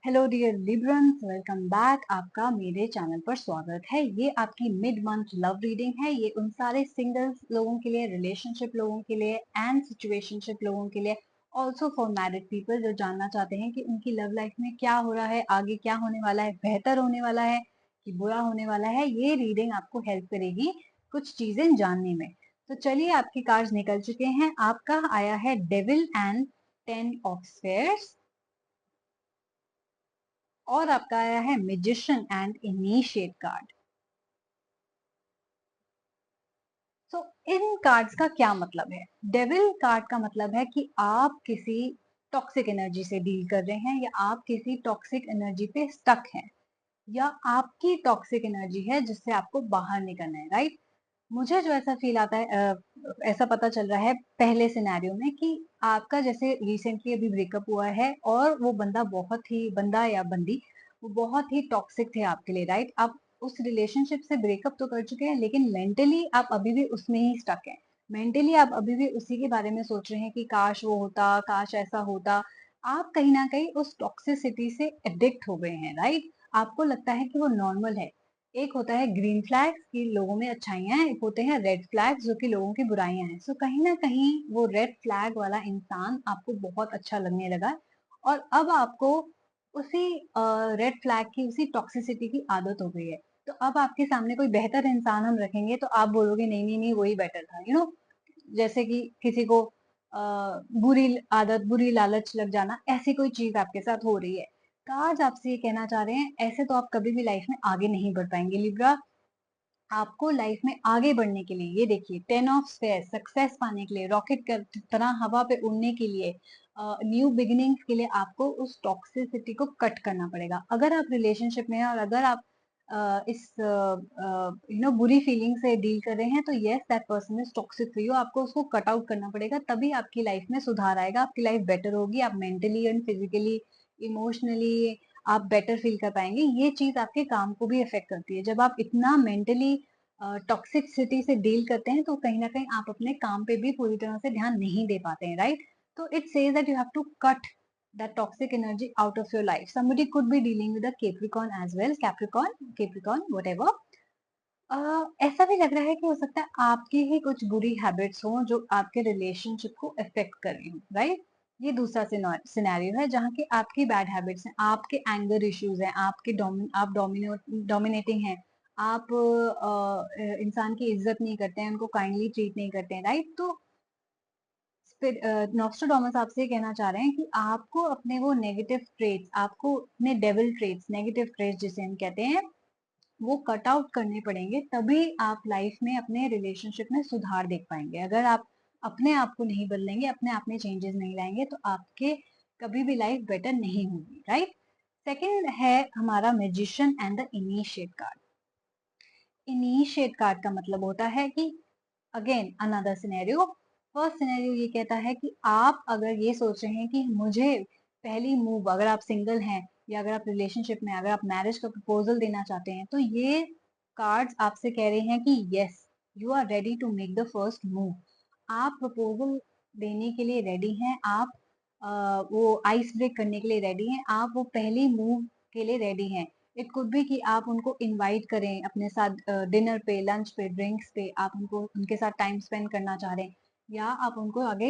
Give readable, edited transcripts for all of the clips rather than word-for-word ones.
Hello dear Librans, welcome back. आपका मेरे channel पर स्वागत है। ये आपकी मिड मंथ लव रीडिंग है। ये उन सारे सिंगल्स लोगों के लिए, रिलेशनशिप लोगों के लिए एंड सिचुएशनशिप लोगों के लिए, ऑल्सो फॉर मैरिड पीपल जो जानना चाहते हैं कि उनकी लव लाइफ में क्या हो रहा है, आगे क्या होने वाला है, बेहतर होने वाला है कि बुरा होने वाला है। ये रीडिंग आपको हेल्प करेगी कुछ चीजें जानने में। तो चलिए, आपके कार्ड्स निकल चुके हैं। आपका आया है डेविल एंड 10 ऑफ स्फेयर्स और आपका आया है मैजिशियन एंड इनिशिएट कार्ड। तो इन कार्ड्स का क्या मतलब है? डेविल कार्ड का मतलब है कि आप किसी टॉक्सिक एनर्जी से डील कर रहे हैं, या आप किसी टॉक्सिक एनर्जी पे स्टक हैं, या आपकी टॉक्सिक एनर्जी है जिससे आपको बाहर निकलना है। राइट? मुझे जो ऐसा फील आता है, ऐसा पता चल रहा है पहले सिनेरियो में कि आपका जैसे रिसेंटली अभी ब्रेकअप हुआ है और वो बंदा बहुत ही, बंदा या बंदी, वो बहुत ही टॉक्सिक थे आपके लिए। राइट? आप उस रिलेशनशिप से ब्रेकअप तो कर चुके हैं, लेकिन मेंटली आप अभी भी उसमें ही स्टक हैं। मेंटली आप अभी भी उसी के बारे में सोच रहे हैं कि काश वो होता, काश ऐसा होता। आप कहीं ना कहीं उस टॉक्सिसिटी से एडिक्ट हो गए हैं। राइट? आपको लगता है कि वो नॉर्मल है। एक होता है ग्रीन फ्लैग्स की लोगों में अच्छाइयां हैं, एक होते हैं रेड फ्लैग्स जो कि लोगों की बुराइयां हैं। सो कहीं ना कहीं वो रेड फ्लैग वाला इंसान आपको बहुत अच्छा लगने लगा है, और अब आपको उसी रेड फ्लैग की, उसी टॉक्सिसिटी की आदत हो गई है। तो अब आपके सामने कोई बेहतर इंसान हम रखेंगे तो आप बोलोगे नहीं नहीं नहीं, वही बेटर था। जैसे कि किसी को बुरी आदत, बुरी लालच लग जाना, ऐसी कोई चीज आपके साथ हो रही है। कार्ड्स आपसे ये कहना चाह रहे हैं, ऐसे तो आप कभी भी लाइफ में आगे नहीं बढ़ पाएंगे लिब्रा। आपको लाइफ में आगे बढ़ने के लिए, ये देखिए 10 ऑफ स्पेयर्स, सक्सेस पाने के लिए, रॉकेट की तरह हवा पे उड़ने के लिए, न्यू बिगिनिंग्स के लिए आपको उस टॉक्सिसिटी को कट करना पड़ेगा। अगर आप रिलेशनशिप में हैं और अगर आप इस बुरी फीलिंग से डील कर रहे हैं, तो yes, that person is toxic for you. आपको उसको कट आउट करना पड़ेगा, तभी आपकी लाइफ में सुधार आएगा, आपकी लाइफ बेटर होगी, आप मेंटली एंड फिजिकली, इमोशनली आप बेटर फील कर पाएंगे। ये चीज आपके काम को भी इफेक्ट करती है। जब आप इतना मेंटली टॉक्सिसिटी से डील करते हैं, तो कहीं ना कहीं आप अपने काम पे भी पूरी तरह से ध्यान नहीं दे पाते हैं। राइट? तो it says that you have to cut that toxic energy out of your life. Somebody could be dealing with a Capricorn as well, Capricorn, whatever. ऐसा भी लग रहा है कि हो सकता है आपकी ही कुछ बुरी हैबिट्स हो जो आपके रिलेशनशिप को इफेक्ट कर रही हो। राइट? ये दूसरा सिनेरियो है जहाँ की आपकी बैड हैबिट्स हैं, आपके एंगर इश्यूज हैं, आप डोमिनेटिंग हैं, आप इंसान की इज्जत नहीं करते हैं, उनको काइंडली ट्रीट नहीं करते हैं। राइट? तो नॉस्ट्राडामस आपसे ये कहना चाह रहे हैं कि आपको अपने वो नेगेटिव ट्रेट्स, आपको अपने डेविल ट्रेट्स, नेगेटिव ट्रेट्स जिसे हम कहते हैं, वो कट आउट करने पड़ेंगे, तभी आप लाइफ में, अपने रिलेशनशिप में सुधार देख पाएंगे। अगर आप अपने आप को नहीं बदलेंगे, अपने आप में चेंजेस नहीं लाएंगे, तो आपके कभी भी लाइफ बेटर नहीं होगी। राइट? सेकेंड है हमारा magician and the initiate card. Initiate card का मतलब होता है कि again another scenario. First scenario ये कहता है कि आप अगर ये सोच रहे हैं कि मुझे पहली मूव, अगर आप सिंगल हैं या अगर आप रिलेशनशिप में, अगर आप मैरिज का प्रपोजल देना चाहते हैं, तो ये कार्ड्स आपसे कह रहे हैं कि yes, you are ready to make the first move. आप प्रपोजल देने के लिए रेडी हैं, आप वो आइस ब्रेक करने के लिए रेडी हैं, आप वो पहली मूव के लिए रेडी हैं। इट कुड बी कि आप उनको इनवाइट करें अपने साथ डिनर पे, लंच पे, ड्रिंक्स पे, आप उनको, उनके साथ टाइम स्पेंड करना चाह रहे हैं, या आप उनको आगे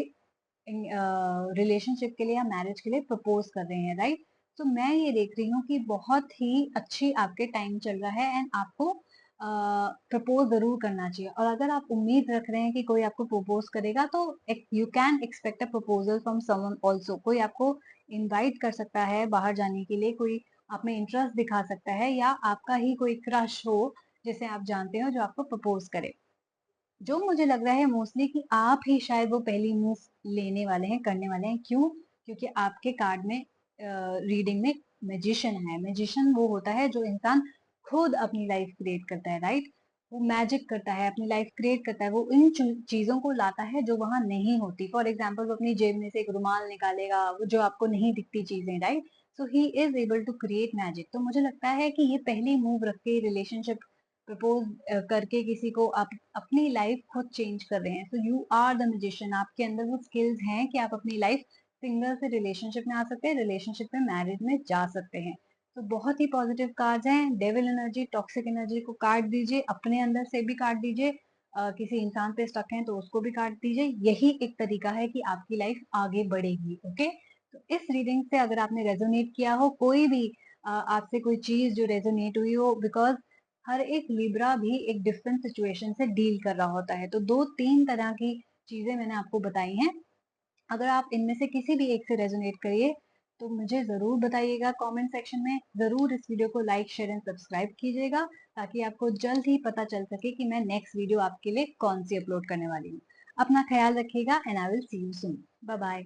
रिलेशनशिप के लिए या मैरिज के लिए प्रपोज कर रहे हैं। राइट? तो मैं ये देख रही हूँ कि बहुत ही अच्छी आपके टाइम चल रहा है, एंड आपको प्रपोज जरूर करना चाहिए। और अगर आप उम्मीद रख रहे हैं कि कोई आपको प्रपोज करेगा, तो you can expect a proposal from someone also. कोई आपको इनवाइट कर सकता है बाहर जाने के लिए, कोई आप में इंटरेस्ट दिखा सकता है, या आपका ही कोई क्रश हो जिसे आप जानते हो, जो आपको प्रपोज करे। जो मुझे लग रहा है मोस्टली कि आप ही शायद वो पहली मूव लेने वाले हैं, करने वाले हैं। क्यों? क्योंकि आपके कार्ड में, रीडिंग में मैजिशियन है। मैजिशियन वो होता है जो इंसान खुद अपनी लाइफ क्रिएट करता है। राइट? वो मैजिक करता है, अपनी लाइफ क्रिएट करता है, वो इन चीजों को लाता है जो वहां नहीं होती। फॉर एग्जाम्पल, वो अपनी जेब में से एक रुमाल निकालेगा, वो जो आपको नहीं दिखती चीजें। Right? So he is able to create magic. तो मुझे लगता है कि ये पहली मूव रख के रिलेशनशिप प्रपोज करके किसी को आप अपनी लाइफ खुद चेंज कर रहे हैं। तो यू आर द मैजिशियन। आपके अंदर वो स्किल्स हैं कि आप अपनी लाइफ सिंगल से रिलेशनशिप में आ सकते हैं, रिलेशनशिप में मैरिज में जा सकते हैं। तो बहुत ही पॉजिटिव कार्ड्स हैं। डेविल एनर्जी, टॉक्सिक एनर्जी को काट दीजिए, अपने अंदर से भी काट दीजिए। किसी इंसान पे स्टक हैं तो उसको भी काट दीजिए। यही एक तरीका है कि आपकी लाइफ आगे बढ़ेगी। ओके, तो इस रीडिंग से अगर आपने रेजोनेट किया हो, कोई भी आपसे कोई चीज जो रेजोनेट हुई हो, बिकॉज हर एक लिब्रा भी एक डिफरेंट सिचुएशन से डील कर रहा होता है। तो 2-3 तरह की चीजें मैंने आपको बताई हैं। अगर आप इनमें से किसी भी एक से रेजोनेट करिए तो मुझे जरूर बताइएगा कमेंट सेक्शन में। जरूर इस वीडियो को लाइक, शेयर एंड सब्सक्राइब कीजिएगा ताकि आपको जल्द ही पता चल सके कि मैं नेक्स्ट वीडियो आपके लिए कौन सी अपलोड करने वाली हूँ। अपना ख्याल रखिएगा and I will see you soon. Bye bye.